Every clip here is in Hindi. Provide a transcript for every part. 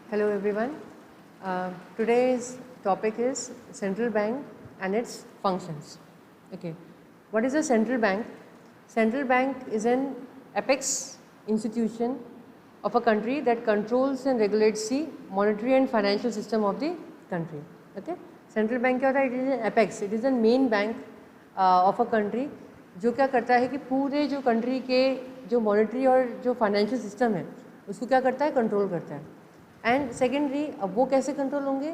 Hello everyone. Today's topic is central bank and its functions. Okay. What is a central bank? Central bank is an apex institution of a country that controls and regulates the monetary and financial system of the country. Okay. Central bank क्या होता है? It is an apex. It is a main bank of a country जो क्या करता है कि पूरे जो कंट्री के जो मॉनेटरी और जो फाइनेंशियल सिस्टम है उसको क्या करता है, कंट्रोल करता है. एंड सेकेंडरी, अब वो कैसे कंट्रोल होंगे?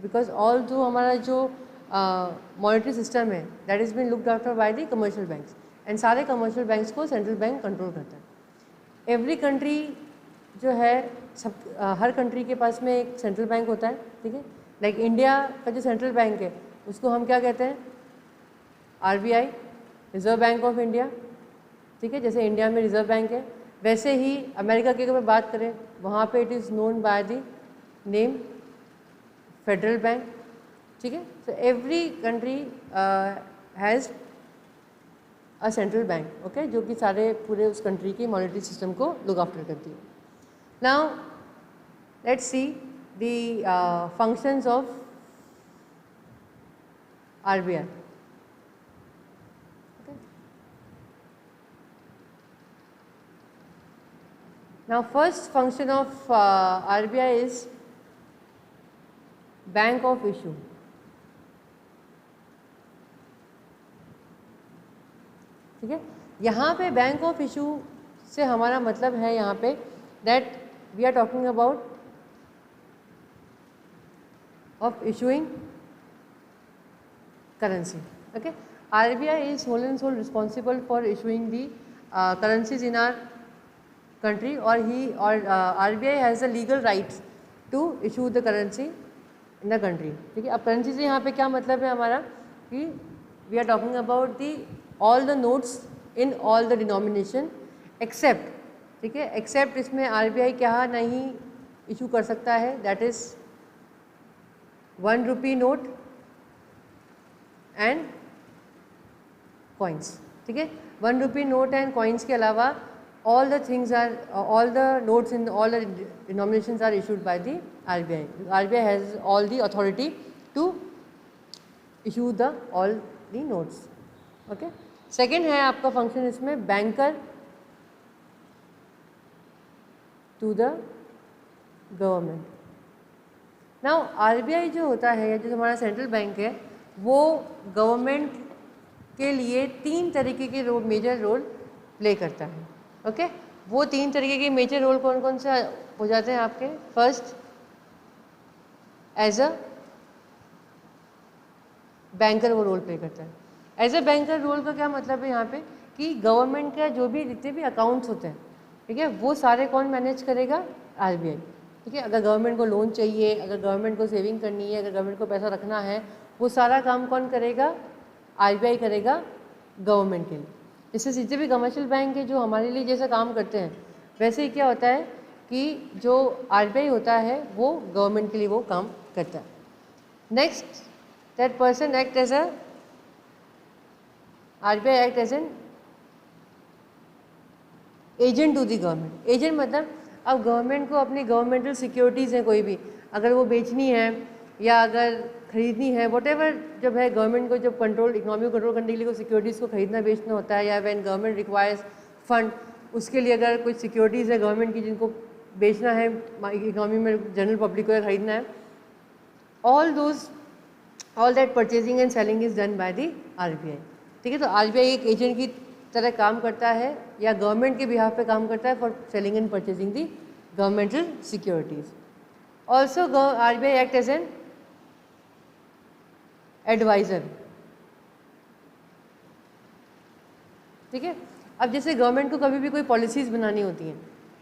बिकॉज ऑल जो हमारा जो मॉनेटरी सिस्टम है that is been looked after by the commercial banks, and सारे कमर्शियल बैंक्स को सेंट्रल बैंक कंट्रोल करता है. एवरी कंट्री जो है सब हर कंट्री के पास में एक सेंट्रल बैंक होता है. ठीक है. लाइक इंडिया का जो सेंट्रल बैंक है उसको हम क्या कहते हैं? RBI, reserve bank of India. ठीक है. जैसे इंडिया में रिजर्व बैंक है वैसे ही अमेरिका की अगर बात करें वहाँ पे it is known by the name federal bank. ठीक है. So every country has a central bank. Okay. जो कि सारे पूरे उस कंट्री की मॉनेटरी सिस्टम को लुक आफ्टर करती है. Now let's see the functions of RBI. Now first function of RBI is bank of issue. ठीक है. यहाँ पे बैंक ऑफ इशू से हमारा मतलब है यहाँ पे that we are talking about of issuing currency. Okay. RBI is whole and sole responsible for issuing the currencies in our country, or RBI has the legal rights to issue the currency in the country. ठीक है. अब करेंसी से यहाँ पे क्या मतलब है हमारा कि we are talking about the all the notes in all the denomination except. ठीक है. एक्सेप्ट इसमें RBI क्या नहीं इशू कर सकता है, that is 1 rupee note and coins. ठीक है. 1 रुपी नोट एंड कॉइन्स के अलावा all the things are all the notes in all the denominations are issued by the RBI. RBI has all the authority to issue the all the notes. Okay. Second है आपका फंक्शन इसमें banker to the government. Now RBI जो होता है या जो हमारा सेंट्रल बैंक है वो गवर्नमेंट के लिए 3 तरीके के मेजर रोल प्ले करता है. ओके. वो 3 तरीके के मेजर रोल कौन कौन से हो जाते हैं आपके? फर्स्ट, एज अ बैंकर वो रोल प्ले करता है. एज अ बैंकर रोल का क्या मतलब है यहाँ पे कि गवर्नमेंट का जो भी जितने भी अकाउंट्स होते हैं, ठीक है, वो सारे कौन मैनेज करेगा? RBI. ठीक है. अगर गवर्नमेंट को लोन चाहिए, अगर गवर्नमेंट को सेविंग करनी है, अगर गवर्नमेंट को पैसा रखना है, वो सारा काम कौन करेगा? RBI करेगा गवर्नमेंट के लिए. इससे जितने भी कमर्शियल बैंक है जो हमारे लिए जैसा काम करते हैं वैसे ही क्या होता है कि जो RBI होता है वो गवर्नमेंट के लिए वो काम करता है. Next, that person act as a RBI act as an agent to the government. Agent मतलब अब गवर्नमेंट को अपनी गवर्नमेंटल सिक्योरिटीज़ हैं कोई भी अगर वो बेचनी है या अगर खरीदनी है, वॉटेवर जब है गवर्नमेंट को जब कंट्रोल इकोनॉमी को कंट्रोल करने के लिए कोई सिक्योरिटीज़ को खरीदना बेचना होता है, या व्हेन गवर्नमेंट रिक्वायर्स फंड, उसके लिए अगर कुछ सिक्योरिटीज़ है गवर्नमेंट की जिनको बेचना है इकोनॉमी में जनरल पब्लिक को खरीदना है, all that purchasing and selling is done by the RBI. ठीक है. तो RBI एक एजेंट की तरह काम करता है या गवर्नमेंट के बिहाफ पे काम करता है for selling and purchasing the governmental securities. Also RBI act as an adviser. ठीक है. अब जैसे गवर्नमेंट को कभी भी कोई पॉलिसीज़ बनानी होती हैं,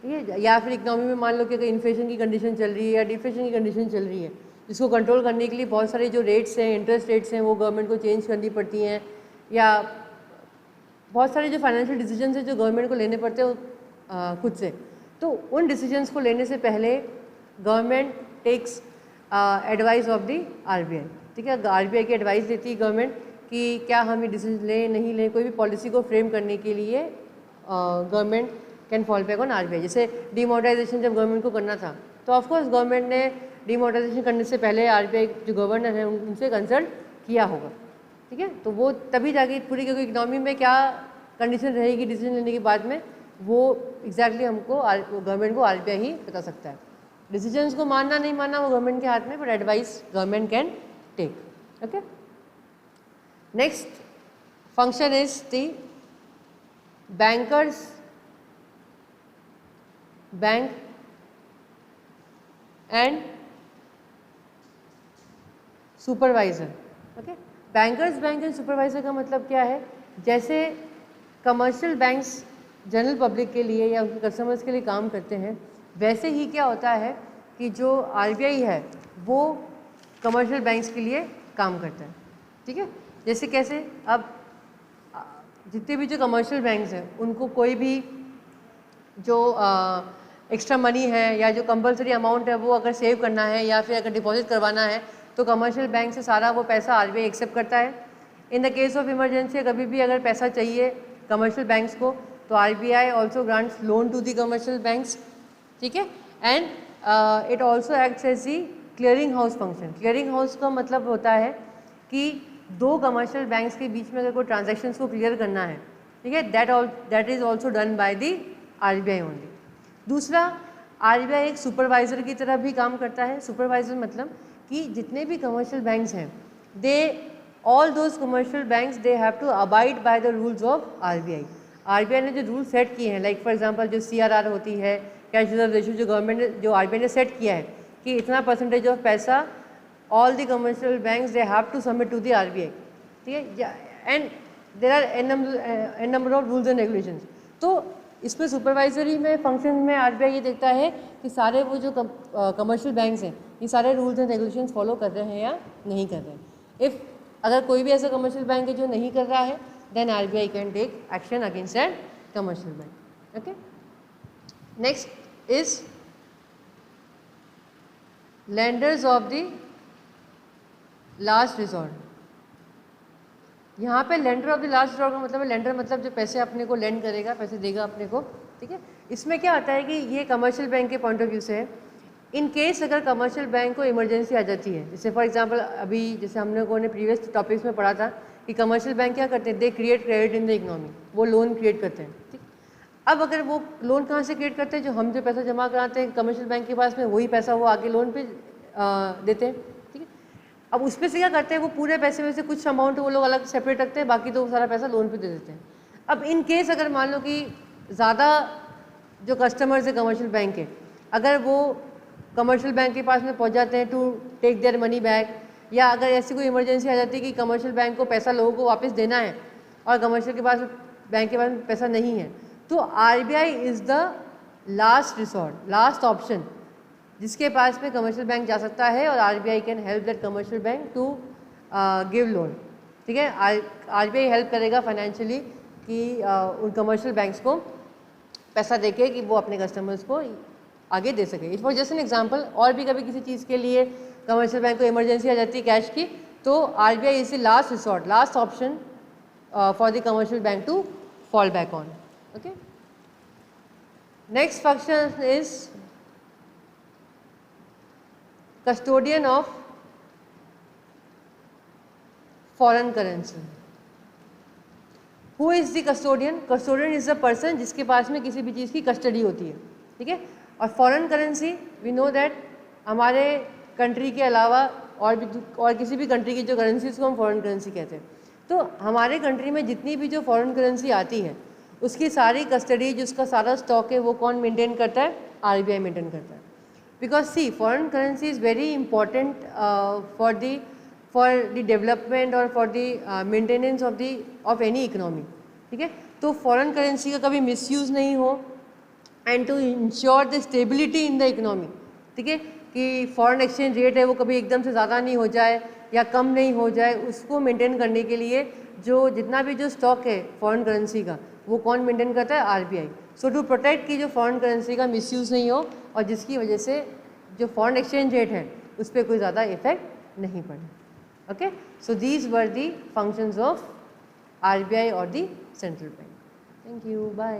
ठीक है, या फिर इकोनॉमी में मान लो कि अगर इन्फ्लेशन की कंडीशन चल रही है या डिफ्लेशन की कंडीशन चल रही है, जिसको कंट्रोल करने के लिए बहुत सारे जो रेट्स हैं, इंटरेस्ट रेट्स हैं, वो गवर्नमेंट को चेंज करनी पड़ती हैं, या बहुत सारे जो फाइनेंशियल डिसीजंस हैं जो गवर्नमेंट को लेने पड़ते हैं खुद से. तो उन डिसीजंस को लेने से पहले government takes advice of the RBI. ठीक है. RBI की एडवाइस देती है गवर्नमेंट कि क्या हम ये डिसीजन लें नहीं लें, कोई भी पॉलिसी को फ्रेम करने के लिए government can fall back on RBI. जैसे डिमोनेटाइजेशन जब गवर्नमेंट को करना था तो ऑफकोर्स गवर्नमेंट ने डिमोनेटाइजेशन करने से पहले RBI जो गवर्नर है उनसे कंसल्ट किया होगा, ठीक है। तो वो तभी जाके पूरी क्योंकि इकोनॉमी में क्या कंडीशन रहेगी डिसीजन लेने के बाद में, वो एग्जैक्टली हमको गवर्नमेंट को RBI ही बता सकता है। डिसीजंस को मानना नहीं मानना वो गवर्नमेंट के हाथ में, but advice government can take. Okay, next function is the bankers bank and supervisor. Okay, bankers bank and supervisor का मतलब क्या है? जैसे कमर्शियल बैंक्स जनरल पब्लिक के लिए या उनके कस्टमर्स के लिए काम करते हैं, वैसे ही क्या होता है कि जो RBI है वो कमर्शियल बैंक्स के लिए काम करता है, ठीक है। जैसे कैसे? अब जितने भी जो कमर्शियल बैंक्स हैं उनको कोई भी जो एक्स्ट्रा मनी है या जो कंपलसरी अमाउंट है वो अगर सेव करना है या फिर अगर डिपॉजिट करवाना है तो कमर्शियल बैंक से सारा वो पैसा RBI एक्सेप्ट करता है। In the case of emergency कभी भी अगर पैसा चाहिए कमर्शियल बैंक्स को तो RBI also grants loan to the commercial banks, ठीक है। And it also acts as the clearing house function. Clearing house का मतलब होता है कि दो कमर्शियल बैंक्स के बीच में अगर कोई ट्रांजेक्शन्स को क्लियर करना है, ठीक है, that is also done by the RBI only. दूसरा, RBI एक सुपरवाइज़र की तरह भी काम करता है। सुपरवाइज़र मतलब कि जितने भी कमर्शियल बैंक्स हैं they all those commercial banks they have to abide by the rules of RBI। RBI ने जो रूल सेट किए हैं, लाइक फॉर एग्जांपल जो CRR होती है, कैश रिजर्व रेशियो, जो गवर्नमेंट ने जो RBI ने सेट किया है कि इतना परसेंटेज ऑफ पैसा all the commercial banks they have to submit to the RBI, ठीक है। And there are an number of rules and regulations. तो इसमें सुपरवाइजरी में फंक्शन में RBI ये देखता है कि सारे वो जो कमर्शियल बैंक्स हैं ये सारे रूल्स एंड रेगुलेशंस फॉलो कर रहे हैं या नहीं कर रहे हैं। इफ़ अगर कोई भी ऐसा कमर्शियल बैंक है जो नहीं कर रहा है then RBI can take action against that commercial bank. Okay, next is lenders of the last resort. यहाँ पे lender of the last resort का मतलब है, लेंडर मतलब जो पैसे अपने को लेंड करेगा, पैसे देगा अपने को, ठीक है। इसमें क्या आता है कि ये कमर्शियल बैंक के पॉइंट ऑफ व्यू से है। इन केस अगर कमर्शियल बैंक को इमरजेंसी आ जाती है, जैसे फॉर एग्जांपल अभी जैसे हम लोगों ने प्रीवियस टॉपिक्स में पढ़ा था कि कमर्शियल बैंक क्या करते हैं, they create credit in the economy, वो लोन क्रिएट करते हैं, ठीक। अब अगर वो लोन कहाँ से क्रिएट करते हैं, जो हम जो पैसा जमा कराते हैं कमर्शियल बैंक के पास में वही पैसा वो आगे लोन पे देते हैं, ठीक है। अब उसमें से क्या करते हैं, वो पूरे पैसे में से कुछ अमाउंट वो लोग अलग सेपरेट रखते हैं, बाकी तो वो सारा पैसा लोन पे दे देते हैं। अब इन केस अगर मान लो कि ज़्यादा जो कस्टमर्स है कमर्शियल बैंक के, अगर वो कमर्शियल बैंक के पास में पहुंच जाते हैं to take their money back, या अगर ऐसी कोई इमरजेंसी आ जाती है कि कमर्शियल बैंक को पैसा लोगों को वापस देना है और कमर्शियल के पास बैंक के पास पैसा नहीं है, तो RBI is the last resort, last option जिसके पास में कमर्शियल बैंक जा सकता है और RBI can help that commercial bank to give loan, ठीक है। RBI हेल्प करेगा फाइनेंशियली कि उन कमर्शियल बैंक्स को पैसा देके कि वो अपने कस्टमर्स को आगे दे सके। It for just an example, और भी कभी किसी चीज़ के लिए कमर्शियल बैंक को इमरजेंसी आ जाती है कैश की, तो RBI is the last resort, last option for the commercial bank to fall back on. Okay, next function is custodian of foreign currency. Who is the custodian? Custodian is the person जिसके पास में किसी भी चीज़ की कस्टडी होती है, ठीक है। और foreign currency we know that हमारे कंट्री के अलावा और किसी भी कंट्री की जो करेंसीज को हम फॉरेन करेंसी कहते हैं। तो हमारे कंट्री में जितनी भी जो फॉरेन करेंसी आती है उसकी सारी कस्टडी, जिसका सारा स्टॉक है, वो कौन मेंटेन करता है? RBI मेंटेन करता है। Because see, foreign currency is very important for the development or for the maintenance of any economy, ठीक है। तो foreign currency का कभी misuse नहीं हो and to ensure the stability in the economy, ठीक है, कि foreign exchange rate है वो कभी एकदम से ज़्यादा नहीं हो जाए या कम नहीं हो जाए, उसको मेंटेन करने के लिए जो जितना भी जो स्टॉक है फॉरेन करेंसी का वो कौन मेंटेन करता है? RBI। सो टू प्रोटेक्ट कि जो फॉरेन करेंसी का मिसयूज़ नहीं हो और जिसकी वजह से जो फॉरेन एक्सचेंज रेट है उस पर कोई ज़्यादा इफेक्ट नहीं पड़े। Okay, so these were the functions of RBI और the central bank. Thank you, bye.